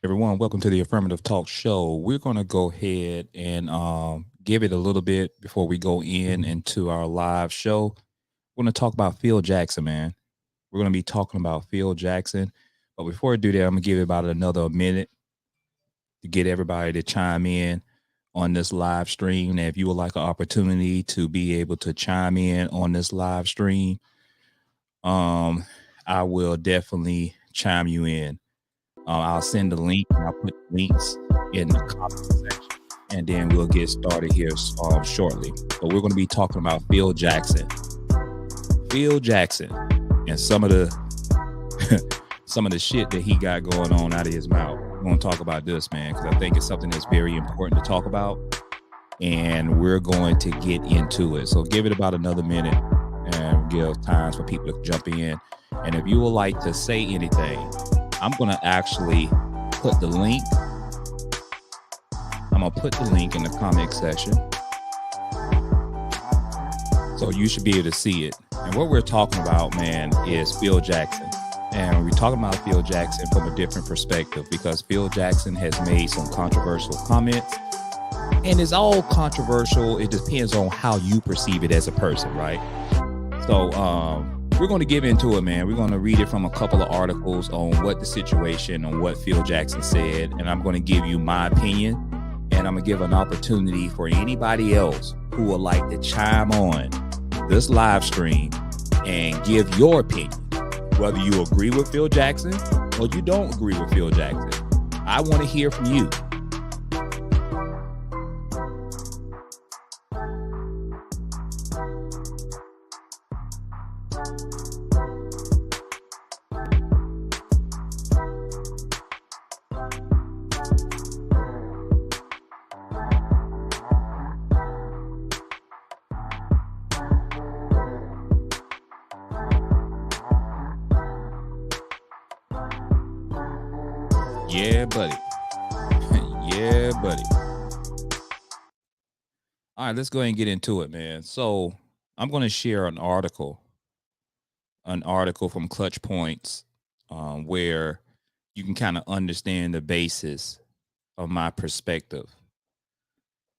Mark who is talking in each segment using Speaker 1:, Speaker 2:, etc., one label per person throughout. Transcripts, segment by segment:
Speaker 1: Everyone, welcome to the Affirmative Talk Show. We're going to go ahead and give it a little bit before we go into our live show. We're going to talk about Phil Jackson, man. We're going to be talking about Phil Jackson. But before I do that, I'm going to give it about another minute to get everybody to chime in on this live stream. And if you would like an opportunity to be able to chime in on this live stream, I will definitely chime you in. I'll send the link and I'll put links in the comment section, and then we'll get started here shortly. But we're going to be talking about Phil Jackson. Phil Jackson and some of the some of the shit that he got going on out of his mouth. We're going to talk about this, man, because I think it's something that's very important to talk about, and we're going to get into it. So give it about another minute and give time for people to jump in. And if you would like to say anything, I'm going to actually put the link. I'm going to put the link in the comment section. So you should be able to see it. And what we're talking about, man, is Phil Jackson. And we're talking about Phil Jackson from a different perspective because Phil Jackson has made some controversial comments. And it's all controversial. It depends on how you perceive it as a person, right? So, we're going to get into it, man. We're going to read it from a couple of articles on what the situation, on what Phil Jackson said. And I'm going to give you my opinion. And I'm going to give an opportunity for anybody else who would like to chime on this live stream and give your opinion. Whether you agree with Phil Jackson or you don't agree with Phil Jackson. I want to hear from you. Yeah, buddy. Yeah, buddy. All right, let's go ahead and get into it, man. So I'm going to share an article from Clutch Points, where you can kind of understand the basis of my perspective.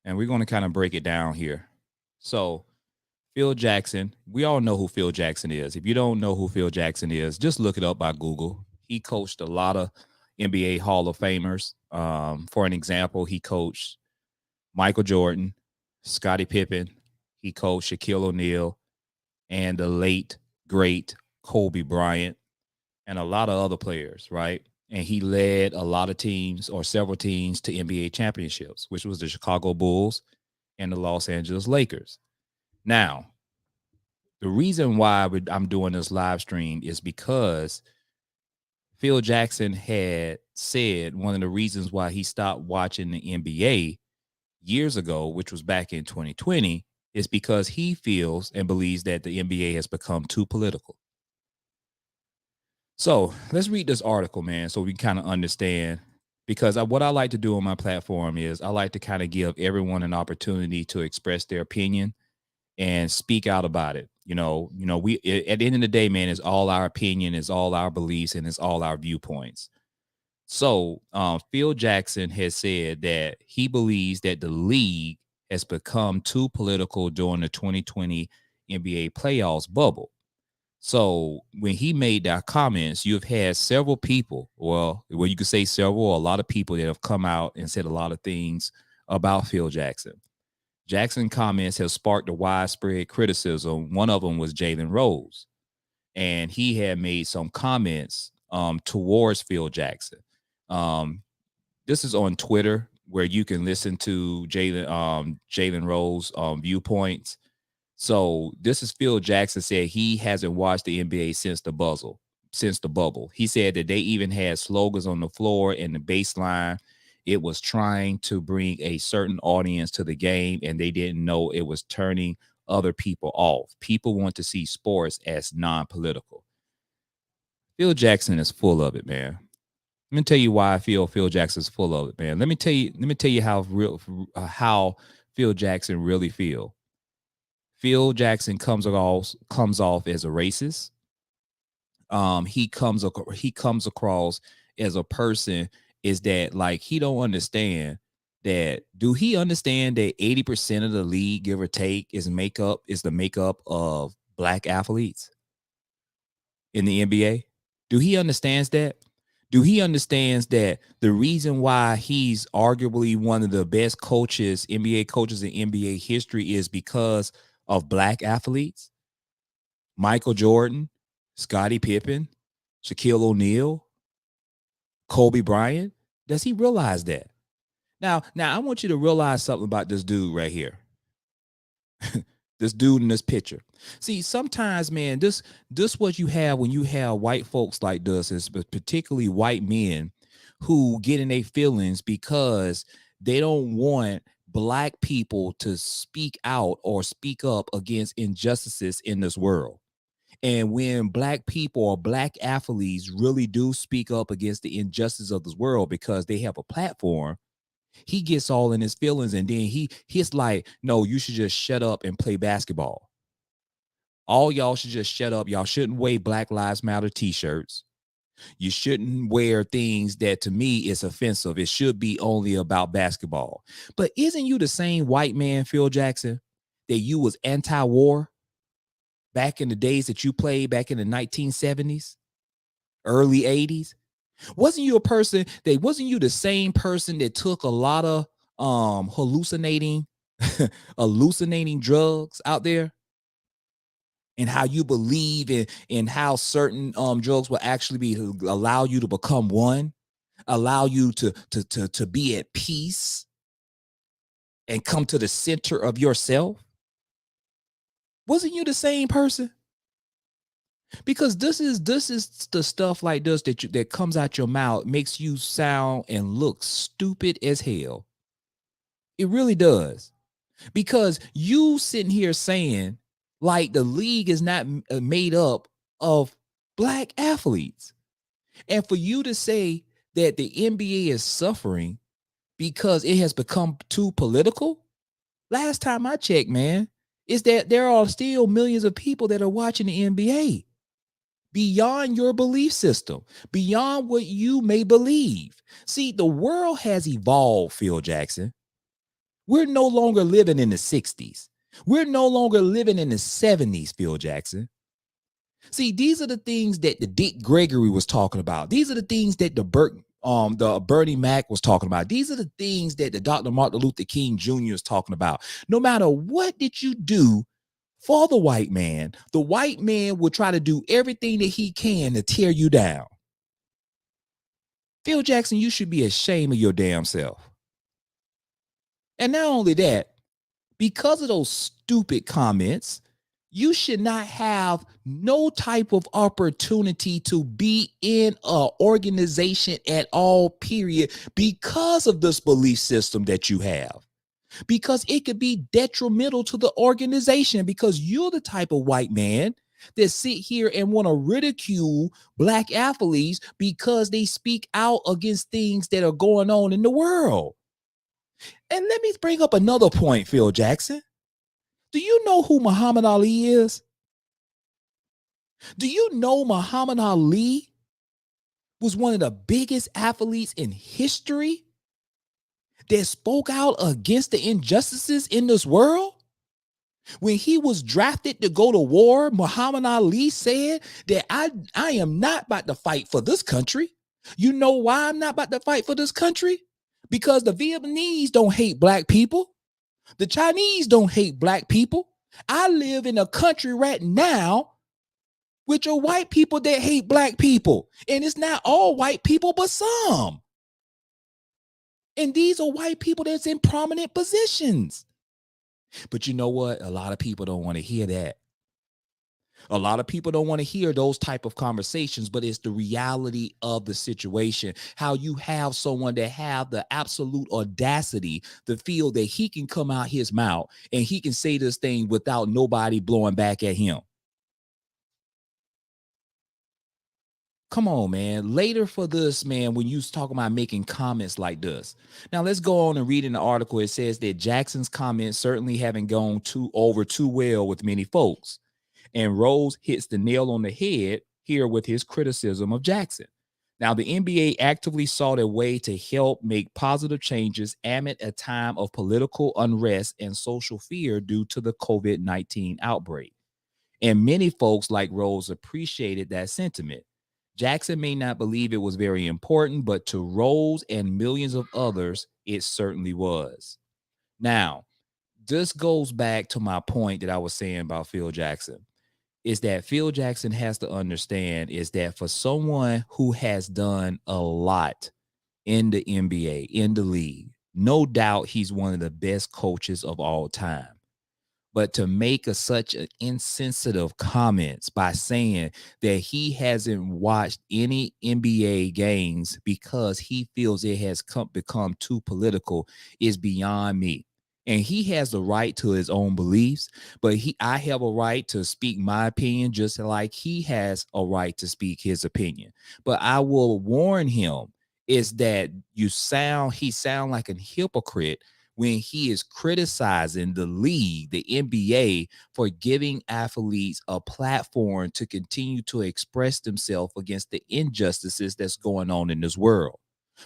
Speaker 1: And we're going to kind of break it down here. So Phil Jackson, we all know who Phil Jackson is. If you don't know who Phil Jackson is, just look it up by Google. He coached a lot of NBA Hall of Famers. For an example, he coached Michael Jordan, Scottie Pippen. He coached Shaquille O'Neal and the late, great Kobe Bryant and a lot of other players, right? And he led a lot of teams or several teams to NBA championships, which was the Chicago Bulls and the Los Angeles Lakers. Now, the reason why I'm doing this live stream is because Phil Jackson had said one of the reasons why he stopped watching the NBA years ago, which was back in 2020, is because he feels and believes that the NBA has become too political. So let's read this article, man, so we can kind of understand. Because what I like to do on my platform is I like to kind of give everyone an opportunity to express their opinion and speak out about it. We at the end of the day, man, it's all our opinion, it's all our beliefs, and it's all our viewpoints. So Phil Jackson has said that he believes that the league has become too political during the 2020 NBA playoffs bubble. So when he made that comments, you've had several people, well, you could say several, a lot of people that have come out and said a lot of things about Phil Jackson. Jackson comments have sparked a widespread criticism. One of them was Jalen Rose, and he had made some comments towards Phil Jackson. This is on Twitter where you can listen to Jalen Rose viewpoints. So this is Phil Jackson said he hasn't watched the NBA since the bubble. He said that they even had slogans on the floor and the baseline. It was trying to bring a certain audience to the game, and they didn't know it was turning other people off. People want to see sports as non-political. Phil Jackson is full of it, man. Let me tell you why I feel Phil Jackson's full of it, man. Let me tell you how Phil Jackson really feel. Phil Jackson comes off as a racist. He comes across as a person is that like he don't understand that. Do he understand that 80% of the league, give or take, is the makeup of black athletes in the NBA? Do he understands that? Do he understands that the reason why he's arguably one of the best coaches, NBA coaches in NBA history, is because of black athletes? Michael Jordan, Scottie Pippen, Shaquille O'Neal, Kobe Bryant. Does he realize that? Now, I want you to realize something about this dude right here. This dude in this picture. See, sometimes, man, this what you have when you have white folks like this, is particularly white men who get in their feelings because they don't want black people to speak out or speak up against injustices in this world. And when black people or black athletes really do speak up against the injustice of this world because they have a platform, he gets all in his feelings, and then he's like, no, you should just shut up and play basketball. All y'all should just shut up. Y'all shouldn't wear Black Lives Matter t-shirts. You shouldn't wear things that to me is offensive. It should be only about basketball. But isn't you the same white man, Phil Jackson, that you was anti-war back in the days that you played back in the 1970s, early 80s? Wasn't you the same person that took a lot of hallucinating drugs out there? And how you believe in how certain drugs will actually allow you to become one, allow you to be at peace and come to the center of yourself? Wasn't you the same person? Because this is the stuff like this that comes out your mouth, makes you sound and look stupid as hell. It really does. Because you sitting here saying like the league is not made up of black athletes. And for you to say that the NBA is suffering because it has become too political, last time I checked, man, is that there are still millions of people that are watching the NBA beyond your belief system, beyond what you may believe. See, the world has evolved, Phil Jackson. We're no longer living in the 60s. We're no longer living in the 70s, Phil Jackson. See, these are the things that the Dick Gregory was talking about. These are the things that the Bernie Mac was talking about. These are the things that the Dr. Martin Luther King Jr. is talking about. No matter what did you do for the white man will try to do everything that he can to tear you down. Phil Jackson, you should be ashamed of your damn self. And not only that, because of those stupid comments, you should not have no type of opportunity to be in an organization at all, period, because of this belief system that you have. Because it could be detrimental to the organization, because you're the type of white man that sit here and want to ridicule black athletes because they speak out against things that are going on in the world. And let me bring up another point, Phil Jackson. Do you know who Muhammad Ali is? Do you know Muhammad Ali was one of the biggest athletes in history that spoke out against the injustices in this world? When he was drafted to go to war, Muhammad Ali said that I am not about to fight for this country. You know why I'm not about to fight for this country? Because the Vietnamese don't hate black people. The Chinese don't hate black people. I live in a country right now with your white people that hate black people. And it's not all white people, but some. And these are white people that's in prominent positions. But you know what? A lot of people don't want to hear that. A lot of people don't want to hear those type of conversations, but it's the reality of the situation. How you have someone that have the absolute audacity to feel that he can come out his mouth and he can say this thing without nobody blowing back at him. Come on, man. Later for this, man, when you talking about making comments like this. Now, let's go on and read in the article. It says that Jackson's comments certainly haven't gone over too well with many folks. And Rose hits the nail on the head here with his criticism of Jackson. Now, the NBA actively sought a way to help make positive changes amid a time of political unrest and social fear due to the COVID-19 outbreak. And many folks like Rose appreciated that sentiment. Jackson may not believe it was very important, but to Rose and millions of others, it certainly was. Now, this goes back to my point that I was saying about Phil Jackson. Is that Phil Jackson has to understand is that for someone who has done a lot in the NBA, in the league, no doubt he's one of the best coaches of all time. But to make such an insensitive comments by saying that he hasn't watched any NBA games because he feels it has become too political is beyond me. And he has the right to his own beliefs, but I have a right to speak my opinion just like he has a right to speak his opinion. But I will warn him is that he sound like a hypocrite when he is criticizing the league, the NBA, for giving athletes a platform to continue to express themselves against the injustices that's going on in this world.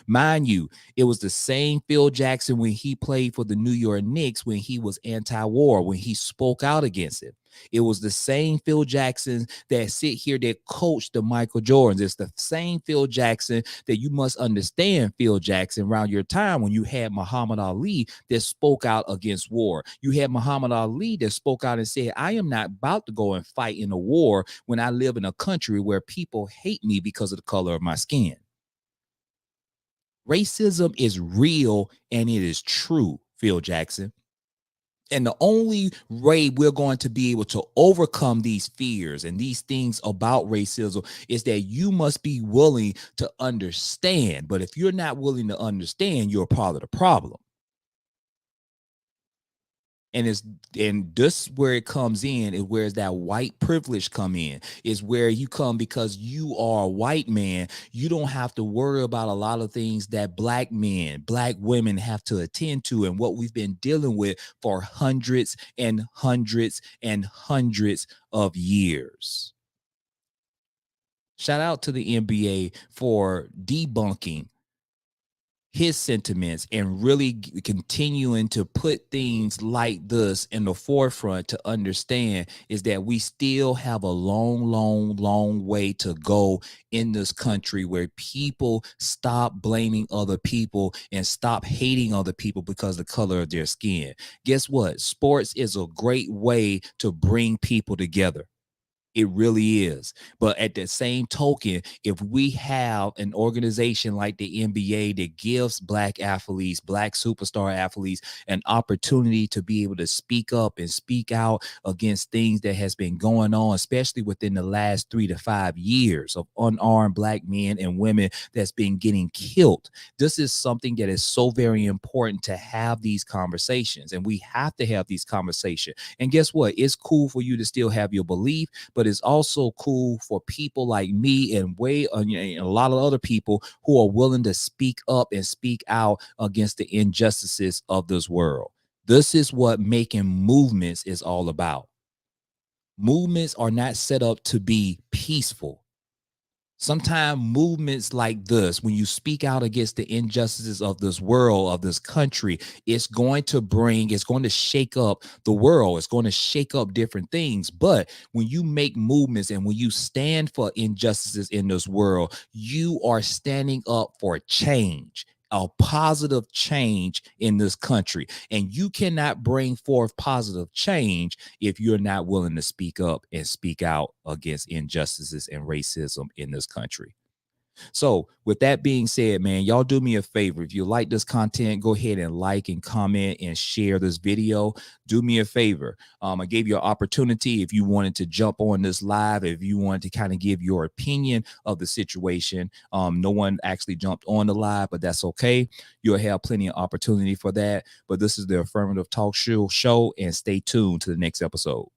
Speaker 1: Mind you, it was the same Phil Jackson when he played for the New York Knicks when he was anti-war, when he spoke out against it. It was the same Phil Jackson that sit here that coached the Michael Jordans. It's the same Phil Jackson that you must understand, Phil Jackson, around your time when you had Muhammad Ali that spoke out against war. You had Muhammad Ali that spoke out and said, I am not about to go and fight in a war when I live in a country where people hate me because of the color of my skin. Racism is real and it is true, Phil Jackson. And the only way we're going to be able to overcome these fears and these things about racism is that you must be willing to understand. But if you're not willing to understand, you're part of the problem. And this where it comes in is where that white privilege come in, is where you come because you are a white man. You don't have to worry about a lot of things that black men, black women have to attend to, and what we've been dealing with for hundreds and hundreds and hundreds of years. Shout out to the NBA for debunking his sentiments and really continuing to put things like this in the forefront to understand is that we still have a long way to go in this country where people stop blaming other people and stop hating other people because of the color of their skin. Guess what? Sports is a great way to bring people together. It really is. But at the same token, if we have an organization like the NBA that gives black athletes, black superstar athletes, an opportunity to be able to speak up and speak out against things that has been going on, especially within the last 3 to 5 years of unarmed black men and women that's been getting killed. This is something that is so very important to have these conversations, and we have to have these conversations. And guess what? It's cool for you to still have your belief, but it's also cool for people like me and a lot of other people who are willing to speak up and speak out against the injustices of this world. This is what making movements is all about. Movements are not set up to be peaceful. Sometimes movements like this, when you speak out against the injustices of this world, of this country, it's going to shake up the world. It's going to shake up different things. But when you make movements and when you stand for injustices in this world, you are standing up for change, a positive change in this country. And you cannot bring forth positive change if you're not willing to speak up and speak out against injustices and racism in this country. So with that being said, man, y'all do me a favor. If you like this content, go ahead and like and comment and share this video. Do me a favor. I gave you an opportunity if you wanted to jump on this live, if you wanted to kind of give your opinion of the situation. No one actually jumped on the live, but that's okay. You'll have plenty of opportunity for that. But this is the Affirmative Talk Show, and stay tuned to the next episode.